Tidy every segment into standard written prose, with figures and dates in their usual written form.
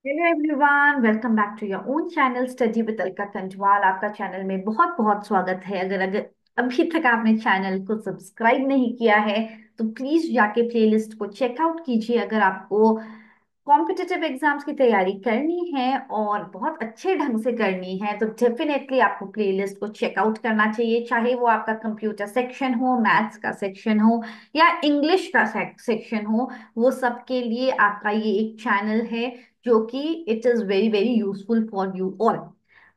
Hello everyone, welcome back to your own channel study with Alka Kantwal. आपका channel में बहुत बहुत स्वागत है। अगर अगर अभी तक आपने चैनल को सब्सक्राइब नहीं किया है तो प्लीज जाके प्लेलिस्ट को चेकआउट कीजिए। अगर आपको कॉम्पिटिटिव एग्जाम्स की तैयारी करनी है और बहुत अच्छे ढंग से करनी है तो डेफिनेटली आपको प्लेलिस्ट को चेकआउट करना चाहिए। चाहे वो आपका कंप्यूटर सेक्शन हो, मैथ्स का सेक्शन हो या इंग्लिश का सेक्शन हो, वो सबके लिए आपका ये एक चैनल है जो कि it is very very useful for you all.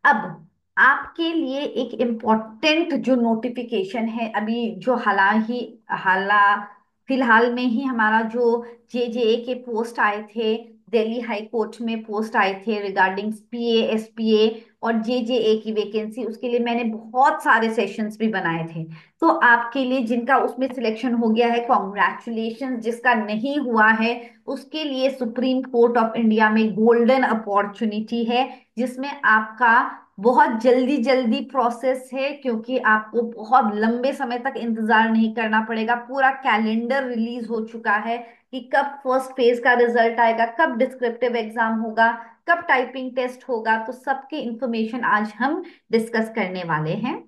अब आपके लिए एक इम्पॉर्टेंट जो नोटिफिकेशन है, अभी जो हाला फिलहाल में ही हमारा जो जेजेए के पोस्ट आए थे, दिल्ली हाई कोर्ट में पोस्ट आए थे रिगार्डिंग पीए एसपीए और जेजेए की वैकेंसी, उसके लिए मैंने बहुत सारे सेशंस भी बनाए थे। तो आपके लिए जिनका उसमें सिलेक्शन हो गया है, कॉन्ग्रेचुलेशन। जिसका नहीं हुआ है उसके लिए सुप्रीम कोर्ट ऑफ इंडिया में गोल्डन अपॉर्चुनिटी है, जिसमें आपका बहुत जल्दी जल्दी प्रोसेस है, क्योंकि आपको बहुत लंबे समय तक इंतजार नहीं करना पड़ेगा। पूरा कैलेंडर रिलीज हो चुका है कि कब फर्स्ट फेज का रिजल्ट आएगा, कब डिस्क्रिप्टिव एग्जाम होगा, कब टाइपिंग टेस्ट होगा। तो सबकी इंफॉर्मेशन आज हम डिस्कस करने वाले हैं।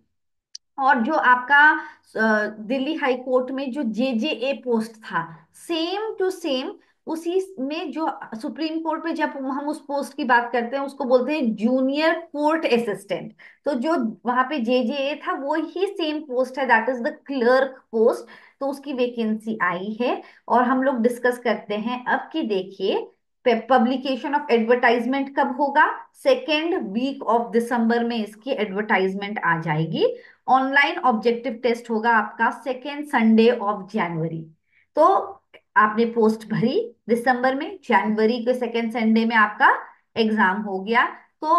और जो आपका दिल्ली हाई कोर्ट में जो जेजेए पोस्ट था, सेम टू सेम उसी में जो सुप्रीम कोर्ट में जब हम उस पोस्ट की बात करते हैं उसको बोलते हैं जूनियर कोर्ट असिस्टेंट। तो जो वहां पे जेजेए था वो ही सेम पोस्ट है, that is the clerk post. तो उसकी वैकेंसी आई है और हम लोग डिस्कस करते हैं। अब की देखिए, पब्लिकेशन ऑफ एडवर्टाइजमेंट कब होगा? सेकेंड वीक ऑफ दिसंबर में इसकी एडवर्टाइजमेंट आ जाएगी। ऑनलाइन ऑब्जेक्टिव टेस्ट होगा आपका सेकेंड संडे ऑफ जनवरी। तो आपने पोस्ट भरी दिसंबर में, जनवरी के सेकेंड संडे में आपका एग्जाम हो गया। तो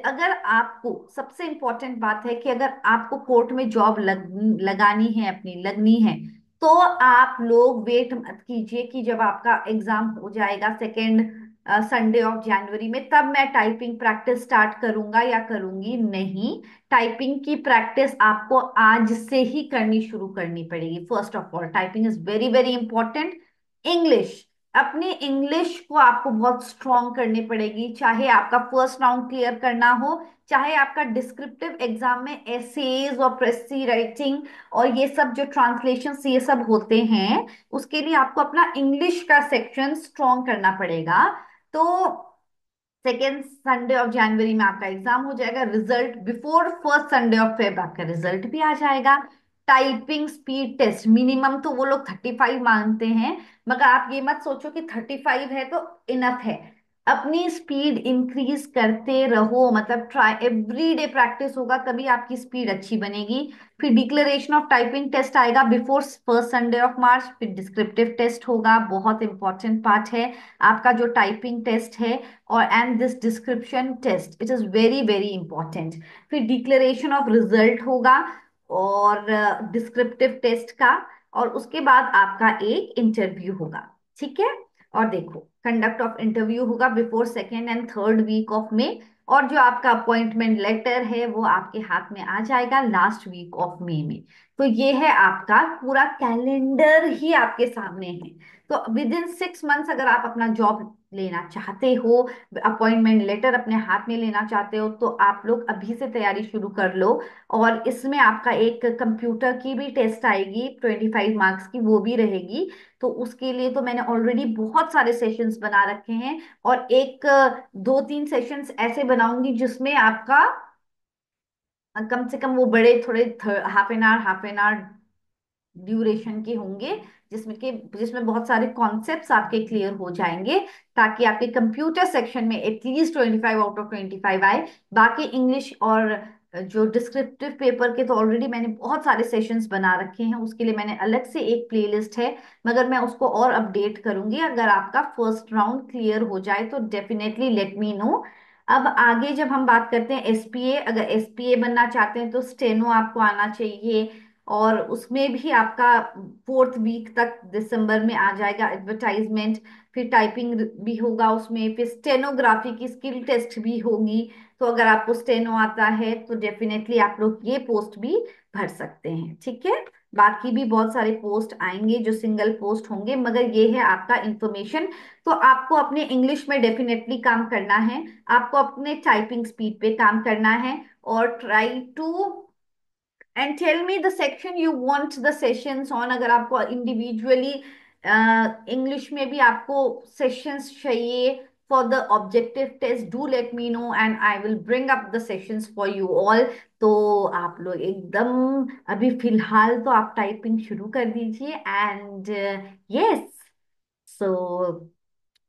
अगर आपको सबसे इंपॉर्टेंट बात है कि अगर आपको कोर्ट में जॉब लगानी है, अपनी लगनी है, तो आप लोग वेट मत कीजिए कि जब आपका एग्जाम हो जाएगा सेकेंड संडे ऑफ जनवरी में तब मैं टाइपिंग प्रैक्टिस स्टार्ट करूंगा या करूंगी। नहीं, टाइपिंग की प्रैक्टिस आपको आज से ही करनी शुरू करनी पड़ेगी। First of all, typing is very very important. English, अपनी इंग्लिश को आपको बहुत स्ट्रॉन्ग करनी पड़ेगी। चाहे आपका फर्स्ट राउंड क्लियर करना हो, चाहे आपका डिस्क्रिप्टिव एग्जाम में एसेज और प्रेसी राइटिंग और ये सब जो ट्रांसलेशन ये सब होते हैं, उसके लिए आपको अपना इंग्लिश का सेक्शन स्ट्रॉन्ग करना पड़ेगा। तो सेकेंड संडे ऑफ जनवरी में आपका एग्जाम हो जाएगा। Result before first Sunday off Feb आपका रिजल्ट भी आ जाएगा। टाइपिंग स्पीड टेस्ट मिनिमम तो वो लोग 35 मांगते हैं, मगर आप ये मत सोचो कि 35 है तो इनफ है। अपनी स्पीड इंक्रीज करते रहो, मतलब ट्राई एवरी डे प्रैक्टिस होगा तभी आपकी स्पीड अच्छी बनेगी। फिर डिक्लेरेशन ऑफ टाइपिंग टेस्ट आएगा before first Sunday of March. फिर डिस्क्रिप्टिव टेस्ट होगा, बहुत इंपॉर्टेंट पार्ट है आपका जो टाइपिंग टेस्ट है। और and this description test, it is very very important. फिर डिक्लेरेशन ऑफ रिजल्ट होगा और डिस्क्रिप्टिव टेस्ट का, और उसके बाद आपका एक इंटरव्यू होगा। ठीक है? और देखो, कंडक्ट ऑफ इंटरव्यू होगा before second and third week of May. और जो आपका अपॉइंटमेंट लेटर है वो आपके हाथ में आ जाएगा लास्ट वीक ऑफ मे में। तो ये है आपका पूरा कैलेंडर ही आपके सामने है। तो विद इन 6 मंथ्स अगर आप अपना जॉब लेना चाहते हो, अपॉइंटमेंट लेटर अपने हाथ में लेना चाहते हो, तो आप लोग अभी से तैयारी शुरू कर लो। और इसमें आपका एक कंप्यूटर की भी टेस्ट आएगी, 25 मार्क्स की, वो भी रहेगी। तो उसके लिए तो मैंने ऑलरेडी बहुत सारे सेशंस बना रखे हैं, और एक दो तीन सेशंस ऐसे बनाऊंगी जिसमें आपका कम से कम वो बड़े थोड़े हाफ एन आवर ड्यूरेशन के होंगे, जिसमें बहुत सारे कॉन्सेप्ट्स आपके क्लियर हो जाएंगे, ताकि आपके कंप्यूटर सेक्शन में एटलीस्ट 25 आउट ऑफ 25 आए। बाकी इंग्लिश और जो डिस्क्रिप्टिव पेपर के तो ऑलरेडी मैंने बहुत सारे सेशंस बना रखे हैं, उसके लिए मैंने अलग से एक प्लेलिस्ट है, मगर मैं उसको और अपडेट करूंगी। अगर आपका फर्स्ट राउंड क्लियर हो जाए तो डेफिनेटली लेट मी नो। अब आगे जब हम बात करते हैं एसपीए, अगर एसपीए बनना चाहते हैं तो स्टेनो आपको आना चाहिए, और उसमें भी आपका फोर्थ वीक तक दिसंबर में आ जाएगा एडवर्टाइजमेंट। फिर टाइपिंग भी होगा उसमें, फिर स्टेनोग्राफी की स्किल टेस्ट भी होगी। तो अगर आपको स्टेनो आता है तो डेफिनेटली आप लोग ये पोस्ट भी भर सकते हैं। ठीक है? बाकी भी बहुत सारे पोस्ट आएंगे जो सिंगल पोस्ट होंगे, मगर ये है आपका इंफॉर्मेशन। तो आपको अपने इंग्लिश में डेफिनेटली काम करना है, आपको अपने टाइपिंग स्पीड पे काम करना है, और try to and tell me the section you want the sessions on. अगर आपको इंडिविजुअली इंग्लिश में भी आपको सेशंस चाहिए for the objective test, do let me know and I will bring up the sessions for you all. तो आप लोग एकदम अभी फिलहाल तो आप टाइपिंग शुरू कर दीजिए, and yes, so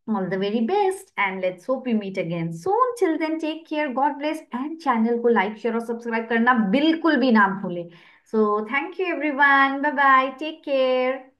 all the very best, and let's hope we meet again soon. Till then, take care, God bless, and channel को like, share और subscribe करना बिल्कुल भी ना भूले. So thank you everyone. Bye bye. Take care.